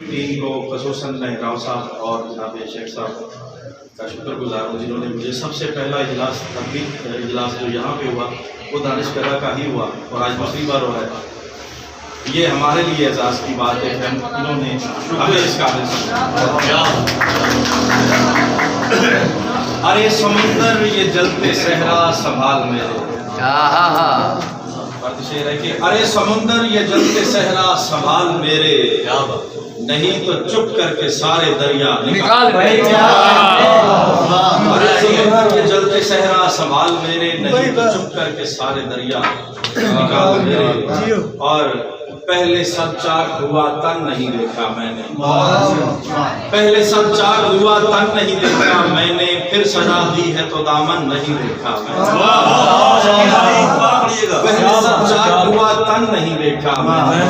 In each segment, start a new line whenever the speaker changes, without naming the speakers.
Team کو خصوصاً میں راؤ صاحب اور جناب شیخ صاحب کا شکر گزار ہوں جنہوں نے مجھے سب سے پہلا اجلاس تقریب اجلاس جو یہاں پہ ہوا وہ دانشگاہ کا ہی ہوا اور آج دوسری بار ہو رہا ہے۔ یہ ہمارے لیے اعزاز کی بات ہے کہ انہوں نے ہمیں اس قابل سمجھا۔ ارے سمندر یہ جلتے صحرا سنبھال میرے، شعر ہے کہ ارے سمندر یہ جلتے صحرا سنبھال میرے، نہیں تو چپ کر کے سارے دریا نکال میرے۔ ارے سمندر یہ جلتے صحرا سنبھال میرے، نہیں تو چپ کر کے سارے دریا نکال میرے۔ اور پہلے سب چاک ہوا تن نہیں دیکھا میں نے، پہلے سب چاک ہوا تن نہیں دیکھا میں نے، پھر سزا دی ہے تو دامن نہیں دیکھا میں نے۔ پہلے سب چاک ہوا تن نہیں دیکھا میں نے،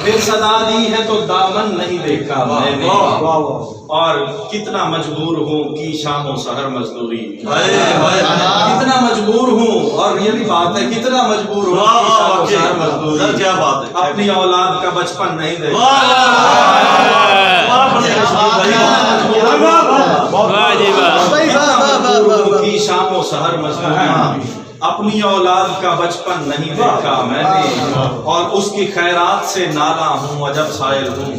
پھر سزا دی ہے تو دامن نہیں دیکھا میں نے۔ اور کتنا مجبور ہوں کی شام و سحر مزدوری، کتنا مجبور ہوں، اور یہ بھی بات ہے کتنا مجبور ہوں کی شام و سحر مزدوری، کیا بات ہے، اپنی اولاد کا بچپن نہیں دیکھا، کی شام و سحر مزدوری، اپنی اولاد کا بچپن نہیں دیکھا میں نے۔ اور اس کی خیرات سے نالا ہوں عجب سائل ہوں،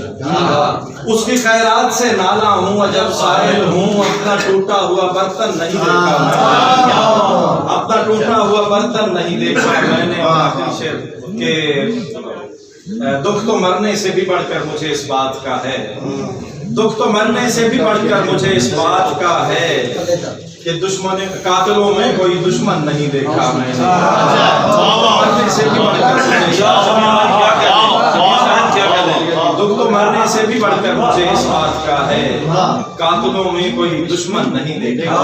اس کی خیرات سے نالا ہوں عجب سائل ہوں، اپنا ٹوٹا ہوا برتن نہیں دیکھا میں نے، اپنا ٹوٹا ہوا برتن نہیں دیکھا میں نے۔ اور آخری شعر کہ دکھ تو مرنے سے بھی بڑھ کر مجھے اس بات کا ہے، دکھ تو مرنے سے بھی بڑھ کر مجھے اس بات کا ہے کہ دشمن قاتلوں میں کوئی دشمن نہیں دیکھا میں نے، مرنے سے بھی بڑھ کر دکھ تو مرنے سے بھی بڑھ کر مجھے اس بات کا ہے، قاتلوں میں کوئی دشمن نہیں دیکھا۔